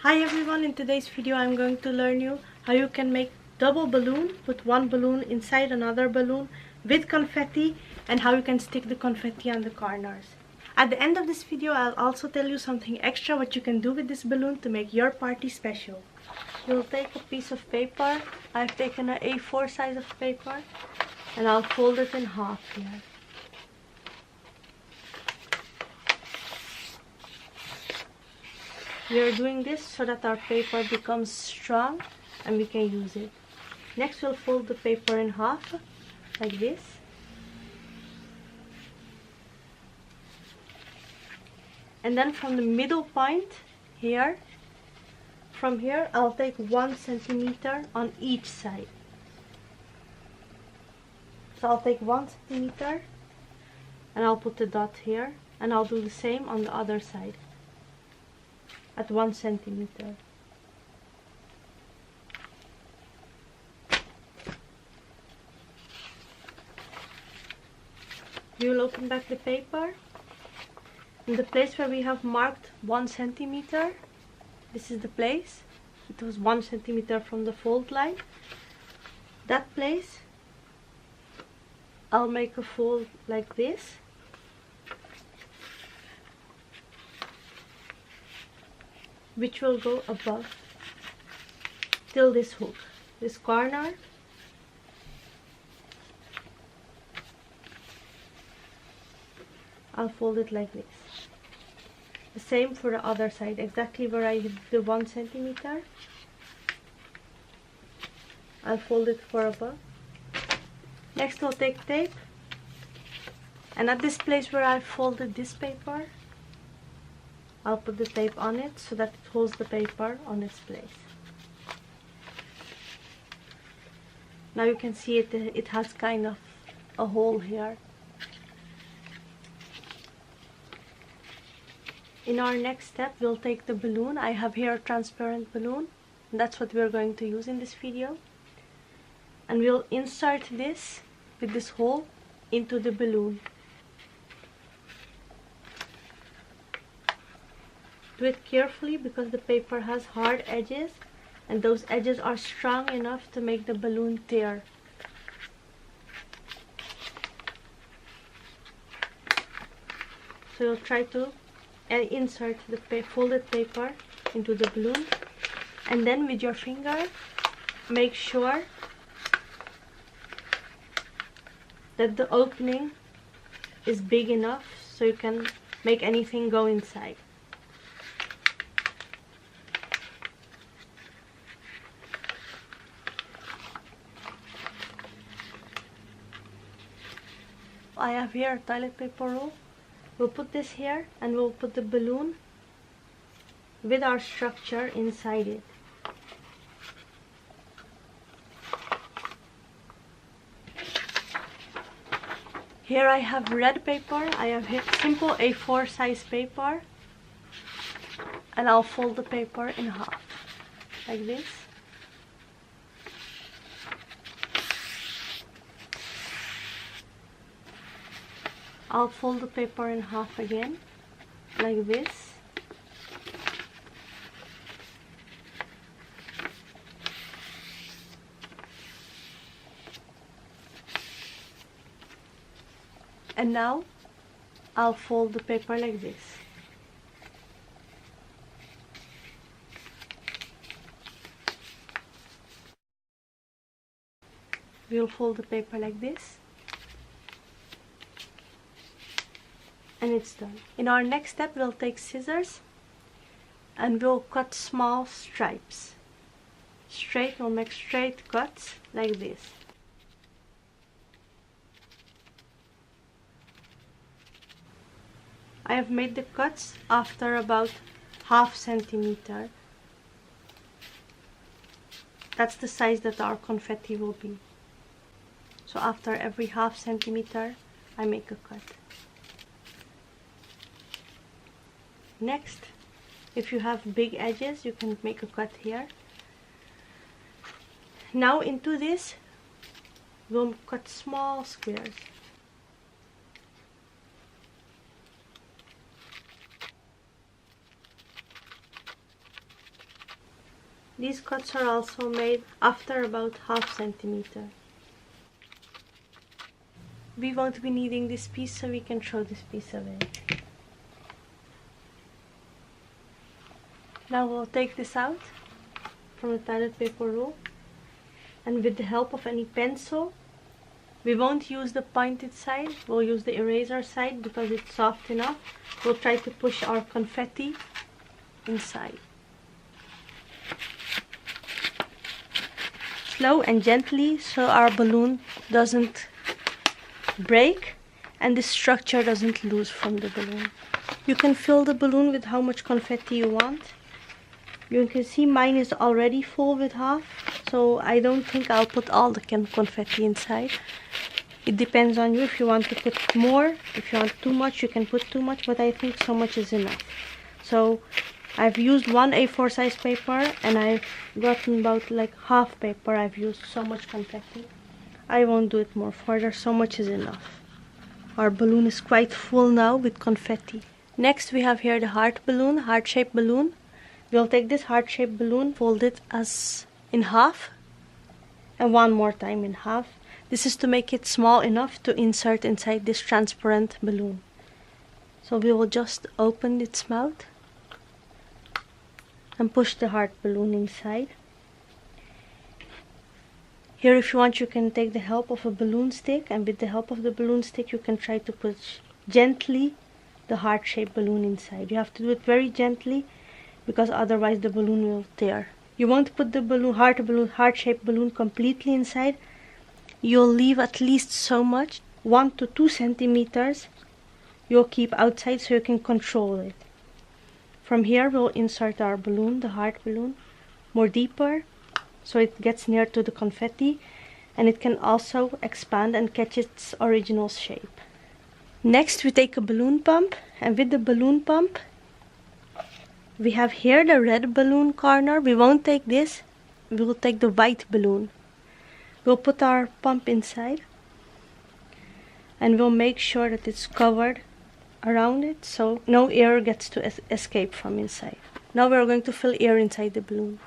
Hi everyone, in today's video I'm going to learn you how you can make double balloon, put one balloon inside another balloon with confetti, and how you can stick the confetti on the corners. At the end of this video I'll also tell you something extra what you can do with this balloon to make your party special. You'll take a piece of paper. I've taken an A4 size of paper and I'll fold it in half here. We are doing this so that our paper becomes strong and we can use it. Next we'll fold the paper in half like this. And then from the middle point here, from here I'll take 1 centimeter on each side. So I'll take 1 centimeter and I'll put the dot here, and I'll do the same on the other side at 1 centimeter. We will open back the paper. In the place where we have marked 1 centimeter, this is the place. It was 1 centimeter from the fold line. That place, I'll make a fold like this. Which will go above till this hook, this corner. I'll fold it like this. The same for the other side, exactly where I did the 1 centimeter. I'll fold it for above. Next I'll take tape, and at this place where I folded this paper, I'll put the tape on it so that it holds the paper on its place. Now you can see it has kind of a hole here. In our next step we'll take the balloon. I have here a transparent balloon, and that's what we're going to use in this video. And we'll insert this with this hole into the balloon. Do it carefully because the paper has hard edges, and those edges are strong enough to make the balloon tear. So you'll try to insert the folded paper into the balloon, and then with your finger make sure that the opening is big enough so you can make anything go inside. I have here a toilet paper roll. We'll put this here and we'll put the balloon with our structure inside it. Here I have red paper. I have here simple A4 size paper, and I'll fold the paper in half like this. I'll fold the paper in half again, like this. And now, I'll fold the paper like this. We'll fold the paper like this. And it's done. In our next step we'll take scissors and we'll cut small stripes. We'll make straight cuts like this. I have made the cuts after about ½ centimeter. That's the size that our confetti will be. So after every ½ centimeter I make a cut. Next, if you have big edges, you can make a cut here. Now into this, we'll cut small squares. These cuts are also made after about ½ centimeter. We won't be needing this piece, so we can throw this piece away. Now we'll take this out from the toilet paper roll, and with the help of any pencil, we won't use the pointed side, we'll use the eraser side because it's soft enough. We'll try to push our confetti inside. Slow and gently, so our balloon doesn't break and the structure doesn't lose from the balloon. You can fill the balloon with how much confetti you want. You can see mine is already full with half, so I don't think I'll put all the confetti inside. It depends on you. If you want to put more, if you want too much, you can put too much, but I think so much is enough. So I've used one A4 size paper and I've gotten about like half paper. I've used so much confetti. I won't do it more further, so much is enough. Our balloon is quite full now with confetti. Next we have here the heart balloon, heart-shaped balloon. We'll take this heart-shaped balloon, fold it as in half, and one more time in half. This is to make it small enough to insert inside this transparent balloon. So we will just open its mouth and push the heart balloon inside. Here, if you want, you can take the help of a balloon stick, and with the help of the balloon stick you can try to push gently the heart-shaped balloon inside. You have to do it very gently because otherwise the balloon will tear. You won't put the heart-shaped balloon completely inside. You'll leave at least so much, 1 to 2 centimeters, you'll keep outside so you can control it. From here we'll insert our balloon, the heart balloon, more deeper, so it gets near to the confetti, and it can also expand and catch its original shape. Next we take a balloon pump, and with the balloon pump we have here the red balloon corner. We won't take this, we will take the white balloon. We'll put our pump inside and we'll make sure that it's covered around it so no air gets to escape from inside. Now we're going to fill air inside the balloon.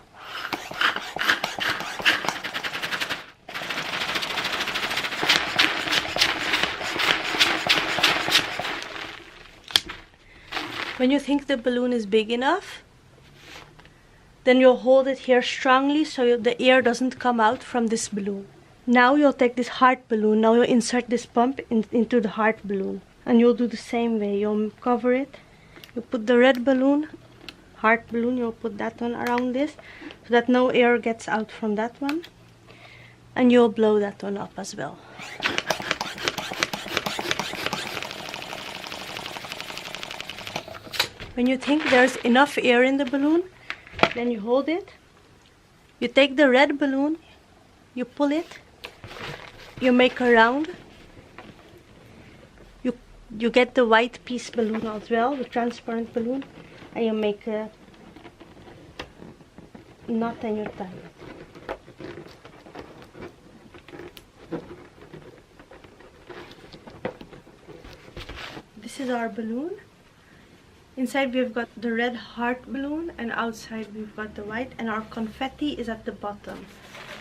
When you think the balloon is big enough, then you'll hold it here strongly so the air doesn't come out from this balloon. Now you'll take this heart balloon. Now you'll insert this pump into the heart balloon. And you'll do the same way. You'll cover it. You put the red balloon, heart balloon, you'll put that one around this so that no air gets out from that one. And you'll blow that one up as well. When you think there's enough air in the balloon, then you hold it, you take the red balloon, you pull it, you make a round, you get the white piece balloon as well, the transparent balloon, and you make a knot and you tie it. This is our balloon. Inside we've got the red heart balloon and outside we've got the white, and our confetti is at the bottom.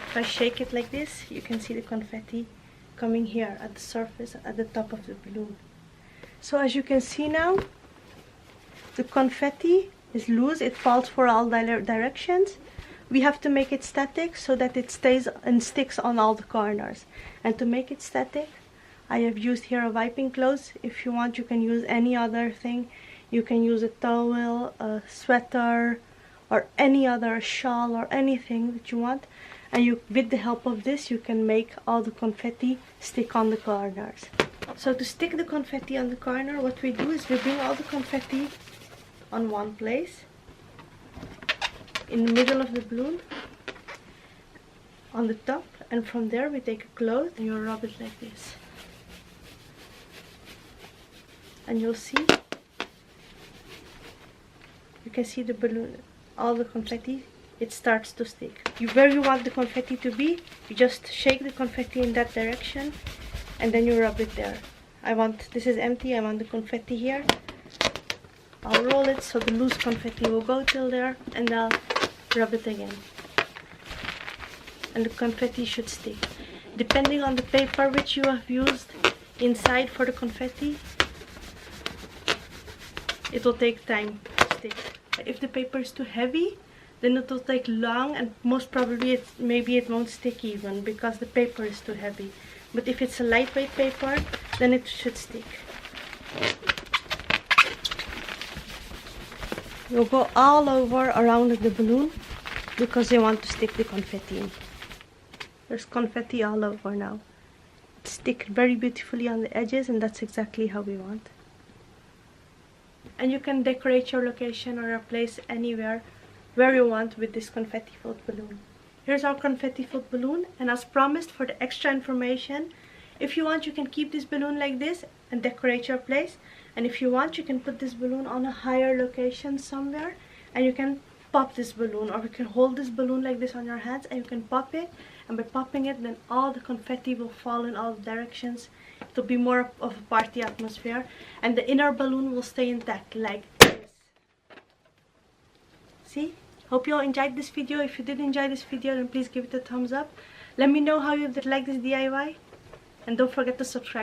If I shake it like this, you can see the confetti coming here at the surface, at the top of the balloon. So as you can see now, the confetti is loose, it falls for all directions. We have to make it static so that it stays and sticks on all the corners. And to make it static, I have used here a wiping cloth. If you want, you can use any other thing. You can use a towel, a sweater, or any other shawl or anything that you want. And with the help of this, you can make all the confetti stick on the corners. So to stick the confetti on the corner, what we do is we bring all the confetti on one place, in the middle of the balloon, on the top, and from there we take a cloth and you rub it like this. And you'll see, you can see the balloon, all the confetti, it starts to stick. Where you want the confetti to be, you just shake the confetti in that direction and then you rub it there. This is empty, I want the confetti here. I'll roll it so the loose confetti will go till there and I'll rub it again. and the confetti should stick. Depending on the paper which you have used inside for the confetti, it will take time to stick. If the paper is too heavy, then it will take long, and most probably maybe it won't stick even because the paper is too heavy. But if it's a lightweight paper, then it should stick. You'll go all over around the balloon because you want to stick the confetti in. There's confetti all over now. It sticks very beautifully on the edges, and that's exactly how we want. And you can decorate your location or your place anywhere where you want with this confetti filled balloon. Here's our confetti filled balloon, and as promised, for the extra information, if you want, you can keep this balloon like this and decorate your place. And if you want, you can put this balloon on a higher location somewhere, and you can pop this balloon, or you can hold this balloon like this on your hands and you can pop it, and by popping it, then all the confetti will fall in all directions. It will be more of a party atmosphere, and the inner balloon will stay intact like this. See? Hope you all enjoyed this video. If you did enjoy this video, then please give it a thumbs up. Let me know how you did like this DIY, and don't forget to subscribe.